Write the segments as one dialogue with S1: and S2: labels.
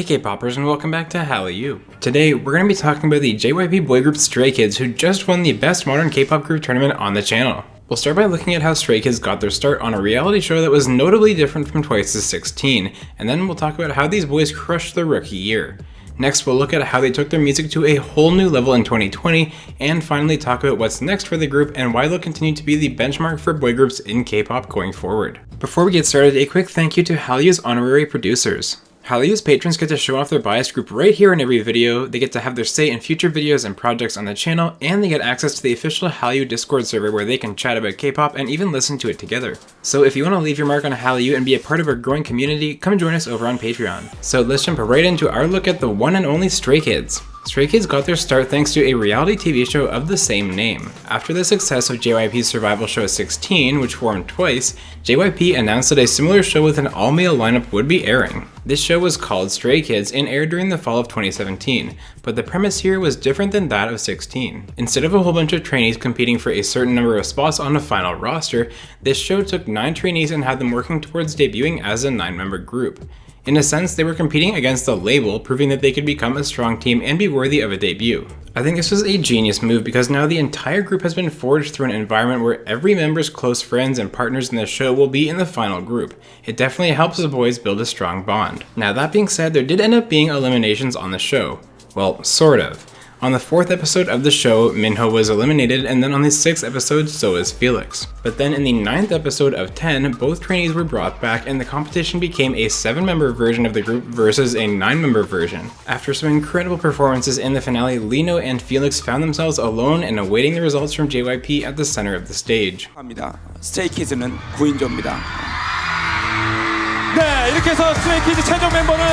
S1: K-popers, and welcome back to Hallyu. Today, we're going to be talking about the JYP boy group Stray Kids, who just won the Best Modern K-pop Group tournament on the channel. We'll start by looking at how Stray Kids got their start on a reality show that was notably different from Twice's 16, and then we'll talk about how these boys crushed their rookie year. Next, we'll look at how they took their music to a whole new level in 2020, and finally talk about what's next for the group and why they'll continue to be the benchmark for boy groups in K-pop going forward. Before we get started, a quick thank you to Hallyu's honorary producers. Hallyu's patrons get to show off their bias group right here in every video, they get to have their say in future videos and projects on the channel, and they get access to the official Hallyu Discord server where they can chat about K-pop and even listen to it together. So if you want to leave your mark on Hallyu and be a part of our growing community, come join us over on Patreon. So let's jump right into our look at the one and only Stray Kids. Stray Kids got their start thanks to a reality TV show of the same name. After the success of JYP's survival show 16, which formed Twice, JYP announced that a similar show with an all-male lineup would be airing. This show was called Stray Kids and aired during the fall of 2017, but the premise here was different than that of 16. Instead of a whole bunch of trainees competing for a certain number of spots on a final roster, this show took 9 trainees and had them working towards debuting as a 9-member group. In a sense, they were competing against the label, proving that they could become a strong team and be worthy of a debut. I think this was a genius move because now the entire group has been forged through an environment where every member's close friends and partners in the show will be in the final group. It definitely helps the boys build a strong bond. Now that being said, there did end up being eliminations on the show. Well, sort of. On the 4th episode of the show, Minho was eliminated, and then on the 6th episode, so is Felix. But then in the 9th episode of 10, both trainees were brought back and the competition became a 7-member version of the group versus a 9-member version. After some incredible performances in the finale, Lino and Felix found themselves alone and awaiting the results from JYP at the center of the stage.
S2: Stray Kids는 9인조입니다.
S3: 네, 이렇게 해서 스트레이 키즈 최종 멤버는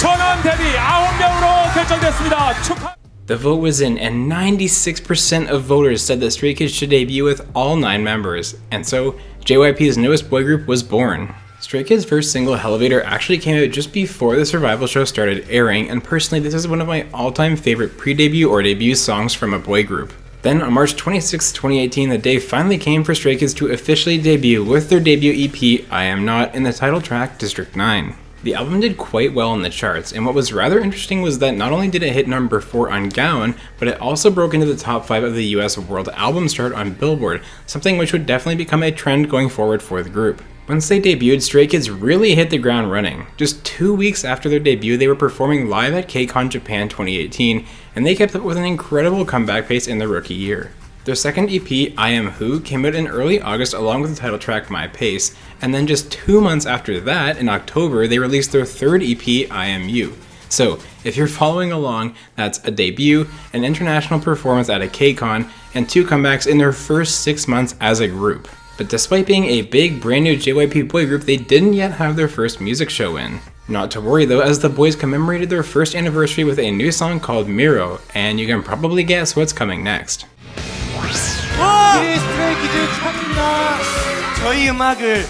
S3: 전원 데뷔 9명으로 결정됐습니다. 축하!
S1: The vote was in, and 96% of voters said that Stray Kids should debut with all 9 members, and so JYP's newest boy group was born. Stray Kids' first single, Elevator, actually came out just before the survival show started airing, and personally this is one of my all-time favorite pre-debut or debut songs from a boy group. Then on March 26, 2018, the day finally came for Stray Kids to officially debut with their debut EP, I Am Not, in the title track, District 9. The album did quite well in the charts, and what was rather interesting was that not only did it hit number 4 on Gaon, but it also broke into the top 5 of the US World Albums chart on Billboard, something which would definitely become a trend going forward for the group. Once they debuted, Stray Kids really hit the ground running. Just 2 weeks after their debut, they were performing live at KCON Japan 2018, and they kept up with an incredible comeback pace in their rookie year. Their second EP, I Am Who, came out in early August along with the title track My Pace, and then just 2 months after that, in October, they released their third EP, I Am You. So, if you're following along, that's a debut, an international performance at a KCON, and 2 comebacks in their first 6 months as a group. But despite being a big, brand new JYP boy group, they didn't yet have their first music show in. Not to worry though, as the boys commemorated their first anniversary with a new song called Miro, and you can probably guess what's coming next.
S4: 스트레이 키즈 처음입니다. 저희 음악을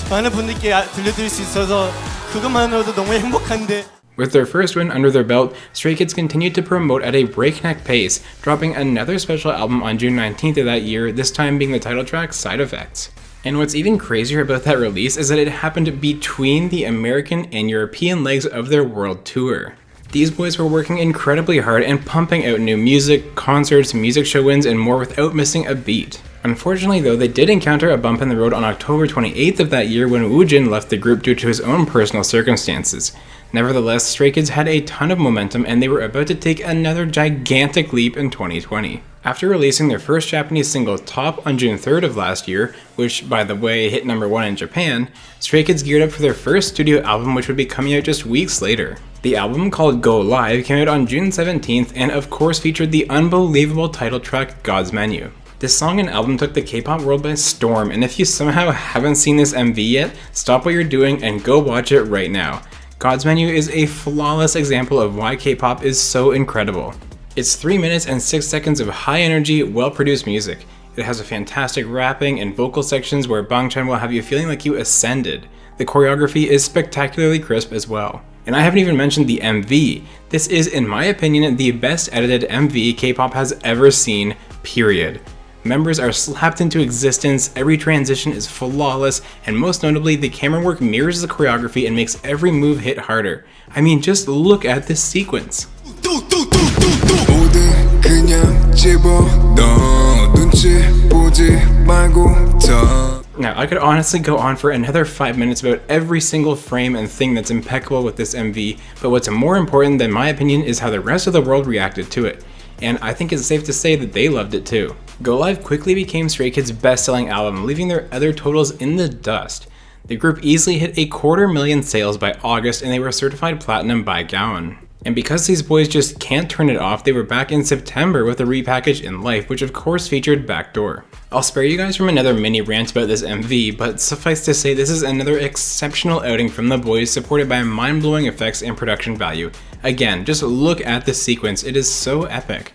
S4: 많은 분들께 들려드릴 수 있어서 그것만으로도 너무 행복한데.
S1: With their first win under their belt, Stray Kids continued to promote at a breakneck pace, dropping another special album on June 19th of that year, this time being the title track, Side Effects. And what's even crazier about that release is that it happened between the American and European legs of their world tour. These boys were working incredibly hard and pumping out new music, concerts, music show wins, and more without missing a beat. Unfortunately though, they did encounter a bump in the road on October 28th of that year when Woojin left the group due to his own personal circumstances. Nevertheless, Stray Kids had a ton of momentum and they were about to take another gigantic leap in 2020. After releasing their first Japanese single, Top, on June 3rd of last year, which, by the way, hit number 1 in Japan, Stray Kids geared up for their first studio album, which would be coming out just weeks later. The album, called Go Live, came out on June 17th and of course featured the unbelievable title track, God's Menu. This song and album took the K-pop world by storm, and if you somehow haven't seen this MV yet, stop what you're doing and go watch it right now. God's Menu is a flawless example of why K-pop is so incredible. It's 3 minutes and 6 seconds of high energy, well-produced music. It has a fantastic rapping and vocal sections where Bangchan will have you feeling like you ascended. The choreography is spectacularly crisp as well. And I haven't even mentioned the MV. This is, in my opinion, the best edited MV K-pop has ever seen, period. Members are slapped into existence, every transition is flawless, and most notably, the camera work mirrors the choreography and makes every move hit harder. I mean, just look at this sequence. Now, I could honestly go on for another 5 minutes about every single frame and thing that's impeccable with this MV, but what's more important than my opinion is how the rest of the world reacted to it. And I think it's safe to say that they loved it too. Go Live quickly became Stray Kids' best-selling album, leaving their other totals in the dust. The group easily hit 250,000 sales by August, and they were certified platinum by Gaon. And because these boys just can't turn it off, they were back in September with a repackage In Life, which of course featured Backdoor. I'll spare you guys from another mini rant about this MV, but suffice to say this is another exceptional outing from the boys, supported by mind-blowing effects and production value. Again, just look at the sequence, it is so epic.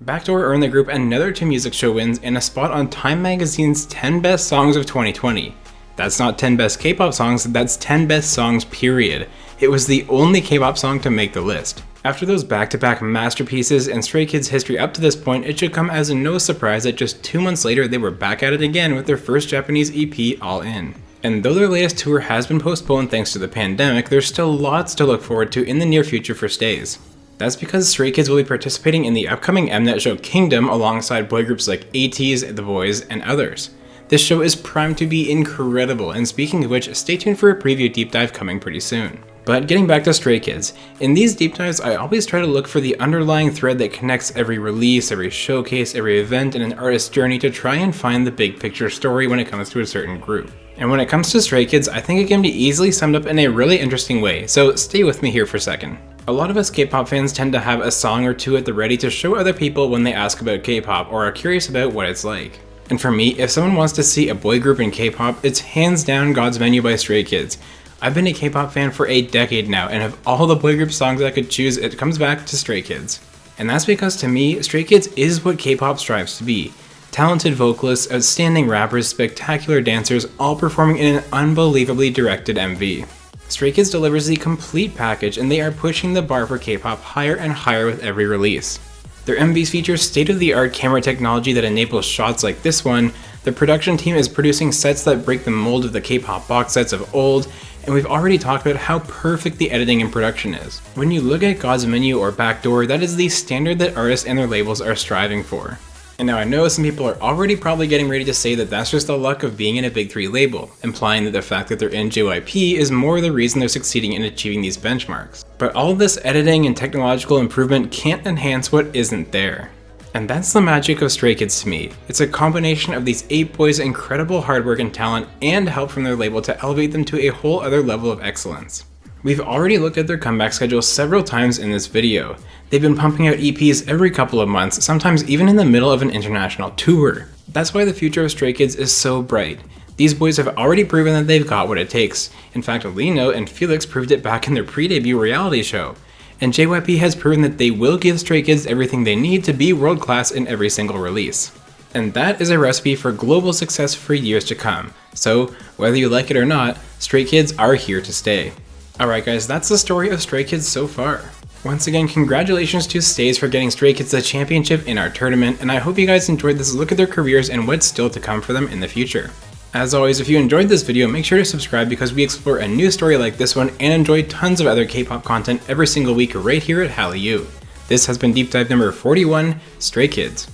S1: Backdoor earned the group another 2 music show wins and a spot on Time Magazine's 10 Best Songs of 2020. That's not 10 Best K-pop songs, that's 10 Best Songs period. It was the only K-pop song to make the list. After those back-to-back masterpieces and Stray Kids' history up to this point, it should come as no surprise that just 2 months later they were back at it again with their first Japanese EP, All In. And though their latest tour has been postponed thanks to the pandemic, there's still lots to look forward to in the near future for Stays. That's because Stray Kids will be participating in the upcoming Mnet show Kingdom alongside boy groups like ATEEZ, The Boys, and others. This show is primed to be incredible, and speaking of which, stay tuned for a preview deep dive coming pretty soon. But getting back to Stray Kids, in these deep dives I always try to look for the underlying thread that connects every release, every showcase, every event, and an artist's journey to try and find the big picture story when it comes to a certain group. And when it comes to Stray Kids, I think it can be easily summed up in a really interesting way, so stay with me here for a second. A lot of us K-pop fans tend to have a song or two at the ready to show other people when they ask about K-pop or are curious about what it's like. And for me, if someone wants to see a boy group in K-pop, it's hands down God's Menu by Stray Kids. I've been a K-pop fan for a decade now, and of all the boy group songs I could choose, it comes back to Stray Kids. And that's because to me, Stray Kids is what K-pop strives to be. Talented vocalists, outstanding rappers, spectacular dancers, all performing in an unbelievably directed MV. Stray Kids delivers the complete package, and they are pushing the bar for K-pop higher and higher with every release. Their MVs feature state-of-the-art camera technology that enables shots like this one, the production team is producing sets that break the mold of the K-pop box sets of old, and we've already talked about how perfect the editing and production is. When you look at God's Menu or Backdoor, that is the standard that artists and their labels are striving for. And now I know some people are already probably getting ready to say that that's just the luck of being in a big 3 label, implying that the fact that they're in JYP is more the reason they're succeeding in achieving these benchmarks. But all of this editing and technological improvement can't enhance what isn't there. And that's the magic of Stray Kids to me. It's a combination of these 8 boys' incredible hard work and talent and help from their label to elevate them to a whole other level of excellence. We've already looked at their comeback schedule several times in this video. They've been pumping out EPs every couple of months, sometimes even in the middle of an international tour. That's why the future of Stray Kids is so bright. These boys have already proven that they've got what it takes. In fact, Lino and Felix proved it back in their pre-debut reality show. And JYP has proven that they will give Stray Kids everything they need to be world class in every single release. And that is a recipe for global success for years to come. So, whether you like it or not, Stray Kids are here to stay. Alright guys, that's the story of Stray Kids so far. Once again, congratulations to Stays for getting Stray Kids the championship in our tournament, and I hope you guys enjoyed this look at their careers and what's still to come for them in the future. As always, if you enjoyed this video, make sure to subscribe because we explore a new story like this one and enjoy tons of other K-pop content every single week right here at Hallyu. This has been Deep Dive number 41, Stray Kids.